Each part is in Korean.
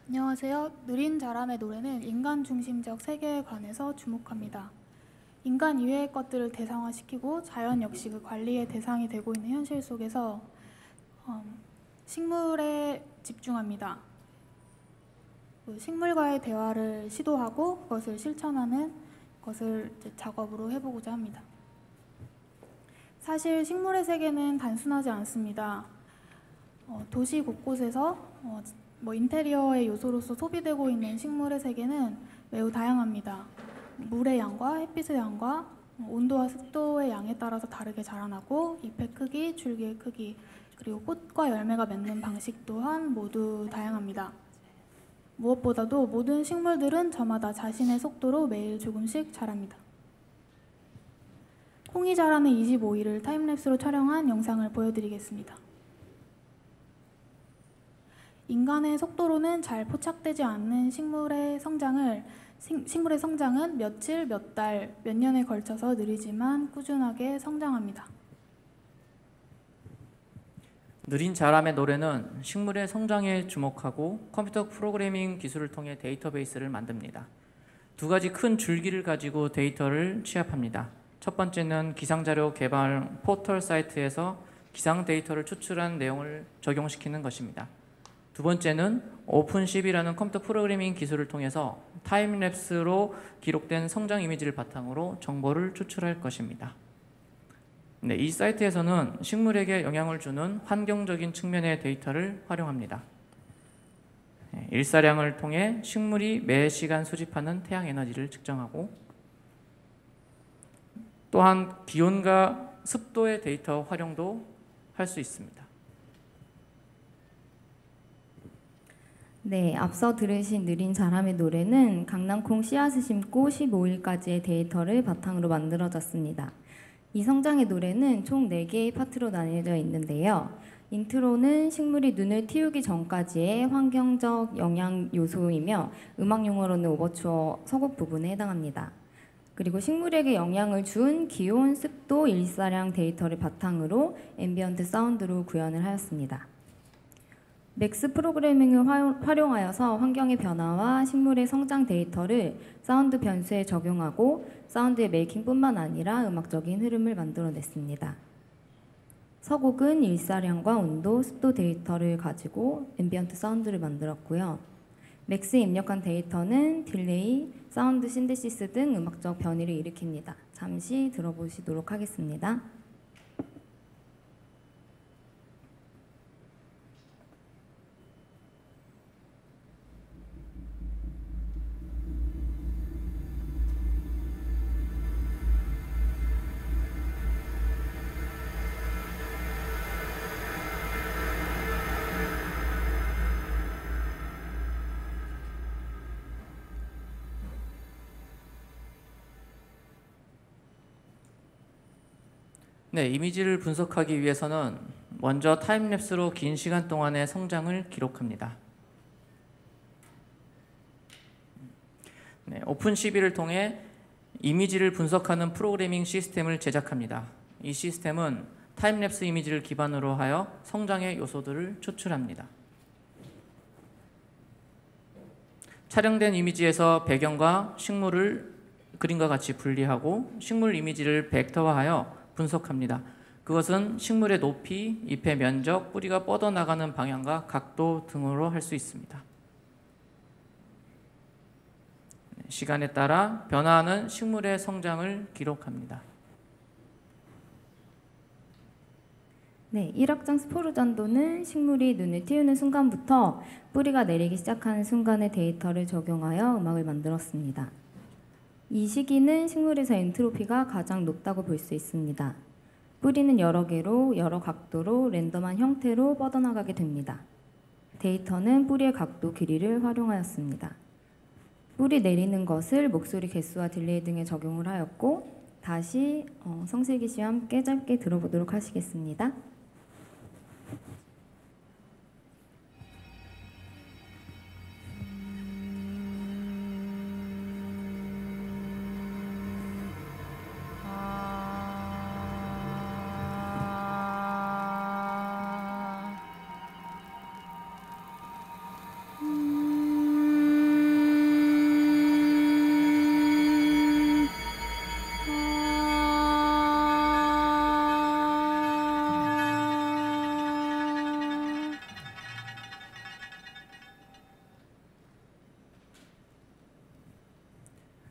안녕하세요. 느린 자람의 노래는 인간 중심적 세계에 관해서 주목합니다. 인간 이외의 것들을 대상화시키고 자연 역시 그 관리의 대상이 되고 있는 현실 속에서 식물에 집중합니다. 식물과의 대화를 시도하고 그것을 실천하는 것을 작업으로 해보고자 합니다. 사실 식물의 세계는 단순하지 않습니다. 도시 곳곳에서 인테리어의 요소로서 소비되고 있는 식물의 세계는 매우 다양합니다. 물의 양과 햇빛의 양과 온도와 습도의 양에 따라서 다르게 자라나고 잎의 크기, 줄기의 크기, 그리고 꽃과 열매가 맺는 방식 또한 모두 다양합니다. 무엇보다도 모든 식물들은 저마다 자신의 속도로 매일 조금씩 자랍니다. 콩이 자라는 25일을 타임랩스로 촬영한 영상을 보여드리겠습니다. 인간의 속도로는 잘 포착되지 않는 식물의 성장은 며칠, 몇 달, 몇 년에 걸쳐서 느리지만 꾸준하게 성장합니다. 느린 자람의 노래는 식물의 성장에 주목하고 컴퓨터 프로그래밍 기술을 통해 데이터베이스를 만듭니다. 두 가지 큰 줄기를 가지고 데이터를 취합합니다. 첫 번째는 기상자료 개발 포털 사이트에서 기상 데이터를 추출한 내용을 적용시키는 것입니다. 두 번째는 오픈CV라는 컴퓨터 프로그래밍 기술을 통해서 타임랩스로 기록된 성장 이미지를 바탕으로 정보를 추출할 것입니다. 이 사이트에서는 식물에게 영향을 주는 환경적인 측면의 데이터를 활용합니다. 일사량을 통해 식물이 매 시간 수집하는 태양 에너지를 측정하고 또한 기온과 습도의 데이터 활용도 할 수 있습니다. 네, 앞서 들으신 느린 자람의 노래는 강낭콩 씨앗을 심고 15일까지의 데이터를 바탕으로 만들어졌습니다. 이 성장의 노래는 총 4개의 파트로 나뉘어져 있는데요. 인트로는 식물이 눈을 틔우기 전까지의 환경적 영향 요소이며 음악 용어로는 오버추어 서곡 부분에 해당합니다. 그리고 식물에게 영향을 준 기온, 습도, 일사량 데이터를 바탕으로 앰비언트 사운드로 구현을 하였습니다. 맥스 프로그래밍을 활용하여서 환경의 변화와 식물의 성장 데이터를 사운드 변수에 적용하고 사운드의 메이킹뿐만 아니라 음악적인 흐름을 만들어냈습니다. 서곡은 일사량과 온도, 습도 데이터를 가지고 앰비언트 사운드를 만들었고요. 맥스에 입력한 데이터는 딜레이, 사운드 신데시스 등 음악적 변이를 일으킵니다. 잠시 들어보시도록 하겠습니다. 네, 이미지를 분석하기 위해서는 먼저 타임랩스로 긴 시간 동안의 성장을 기록합니다. 오픈CV를 통해 이미지를 분석하는 프로그래밍 시스템을 제작합니다. 이 시스템은 타임랩스 이미지를 기반으로 하여 성장의 요소들을 추출합니다. 촬영된 이미지에서 배경과 식물을 그림과 같이 분리하고 식물 이미지를 벡터화하여 분석합니다. 그것은 식물의 높이, 잎의 면적, 뿌리가 뻗어나가는 방향과 각도 등으로 할 수 있습니다. 시간에 따라 변화하는 식물의 성장을 기록합니다. 네, 1악장 스포르잔도는 식물이 눈을 틔우는 순간부터 뿌리가 내리기 시작하는 순간의 데이터를 적용하여 음악을 만들었습니다. 이 시기는 식물에서 엔트로피가 가장 높다고 볼 수 있습니다. 뿌리는 여러 개로 여러 각도로 랜덤한 형태로 뻗어나가게 됩니다. 데이터는 뿌리의 각도, 길이를 활용하였습니다. 뿌리 내리는 것을 목소리 개수와 딜레이 등에 적용을 하였고 다시 성슬기 씨와 함께 짧게 들어보도록 하시겠습니다.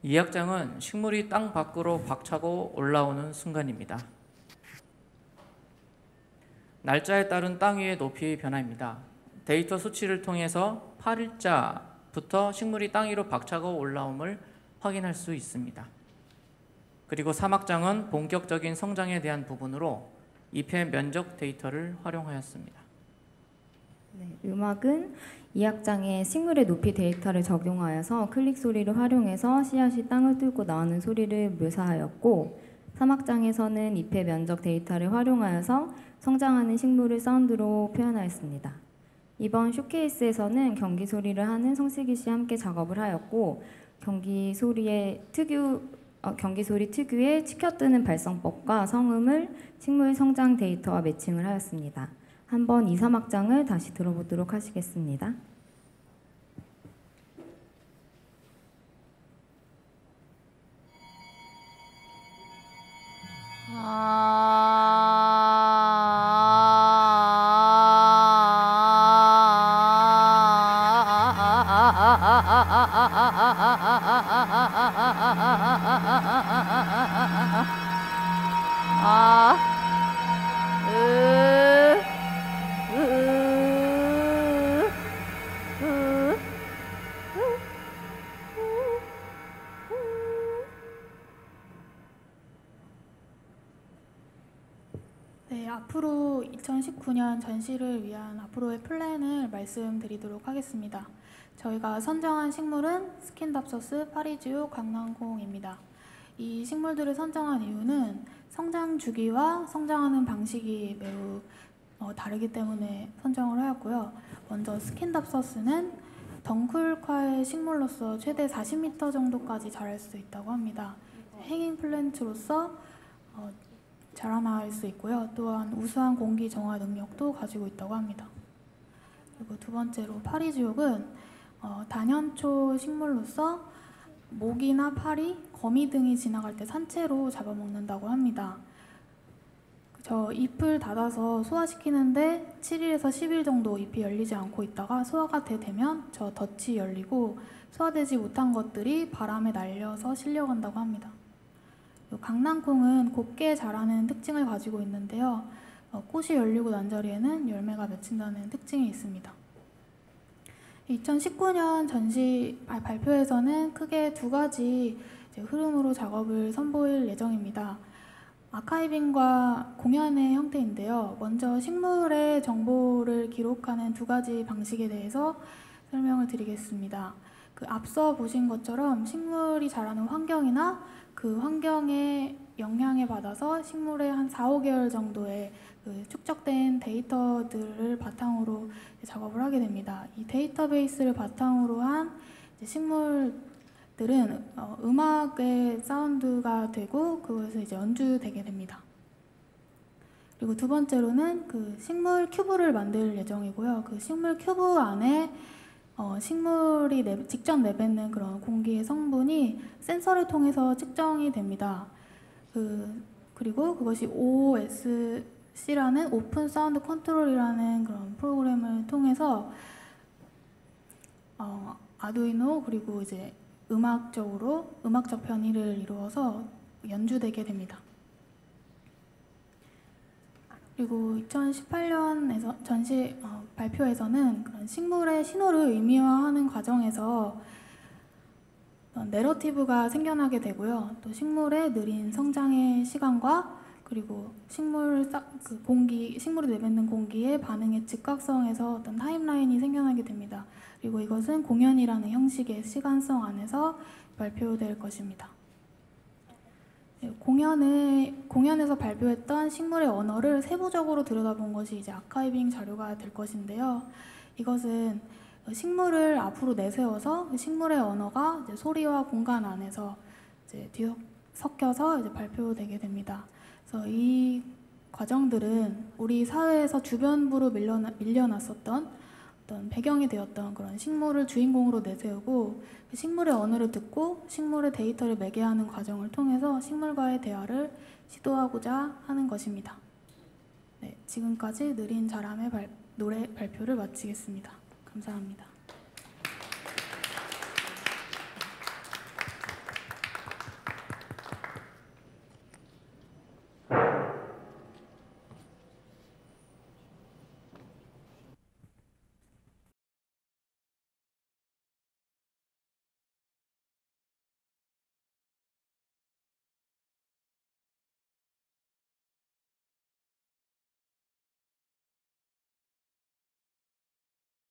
이 악장은 식물이 땅 밖으로 박차고 올라오는 순간입니다. 날짜에 따른 땅 위의 높이의 변화입니다. 데이터 수치를 통해서 8일자부터 식물이 땅 위로 박차고 올라옴을 확인할 수 있습니다. 그리고 3악장은 본격적인 성장에 대한 부분으로 잎의 면적 데이터를 활용하였습니다. 네, 음악은 2악장에 식물의 높이 데이터를 적용하여서 클릭 소리를 활용해서 씨앗이 땅을 뚫고 나오는 소리를 묘사하였고 3악장에서는 잎의 면적 데이터를 활용하여서 성장하는 식물을 사운드로 표현하였습니다. 이번 쇼케이스에서는 경기 소리를 하는 성슬기 씨와 함께 작업을 하였고 경기 소리 특유의 치켜뜨는 발성법과 성음을 식물 성장 데이터와 매칭을 하였습니다. 한번 2, 3악장을 다시 들어보도록 하시겠습니다. 네, 앞으로 2019년 전시를 위한 앞으로의 플랜을 말씀드리도록 하겠습니다. 저희가 선정한 식물은 스킨답서스, 파리지오, 강낭콩입니다. 이 식물들을 선정한 이유는 성장 주기와 성장하는 방식이 매우 다르기 때문에 선정을 하였고요. 먼저 스킨답서스는 덩쿨과의 식물로서 최대 40m 정도까지 자랄 수 있다고 합니다. 행잉 플랜트로서 자라날 수 있고요. 또한 우수한 공기 정화 능력도 가지고 있다고 합니다. 그리고 두 번째로 파리지옥은 단연초 식물로서 모기나 파리, 거미 등이 지나갈 때 산채로 잡아먹는다고 합니다. 저 잎을 닫아서 소화시키는데 7일에서 10일 정도 잎이 열리지 않고 있다가 소화가 되면 저 덫이 열리고 소화되지 못한 것들이 바람에 날려서 실려간다고 합니다. 강낭콩은 곱게 자라는 특징을 가지고 있는데요. 꽃이 열리고 난 자리에는 열매가 맺힌다는 특징이 있습니다. 2019년 전시 발표에서는 크게 두 가지 흐름으로 작업을 선보일 예정입니다. 아카이빙과 공연의 형태인데요. 먼저 식물의 정보를 기록하는 두 가지 방식에 대해서 설명을 드리겠습니다. 앞서 보신 것처럼 식물이 자라는 환경이나 그 환경의 영향에 받아서 식물의 한 4, 5개월 정도의 축적된 데이터들을 바탕으로 작업을 하게 됩니다. 이 데이터베이스를 바탕으로 한 식물들은 음악의 사운드가 되고 그것을 이제 연주되게 됩니다. 그리고 두 번째로는 식물 큐브를 만들 예정이고요. 그 식물 큐브 안에 식물이 직접 내뱉는 그런 공기의 성분이 센서를 통해서 측정이 됩니다. 그리고 그것이 OSC라는 오픈 사운드 컨트롤이라는 그런 프로그램을 통해서 아두이노 그리고 이제 음악적 변이를 이루어서 연주되게 됩니다. 그리고 2018년에서 전시 발표에서는 그런 식물의 신호를 의미화하는 과정에서 내러티브가 생겨나게 되고요. 또 식물의 느린 성장의 시간과 그리고 식물이 내뱉는 공기의 반응의 즉각성에서 어떤 타임라인이 생겨나게 됩니다. 그리고 이것은 공연이라는 형식의 시간성 안에서 발표될 것입니다. 공연에서 발표했던 식물의 언어를 세부적으로 들여다본 것이 이제 아카이빙 자료가 될 것인데요. 이것은 식물을 앞으로 내세워서 식물의 언어가 이제 소리와 공간 안에서 이제 섞여서 이제 발표되게 됩니다. 그래서 이 과정들은 우리 사회에서 주변부로 밀려났었던 어떤 배경이 되었던 그런 식물을 주인공으로 내세우고 그 식물의 언어를 듣고 식물의 데이터를 매개하는 과정을 통해서 식물과의 대화를 시도하고자 하는 것입니다. 네, 지금까지 느린 자람의 노래 발표를 마치겠습니다. 감사합니다.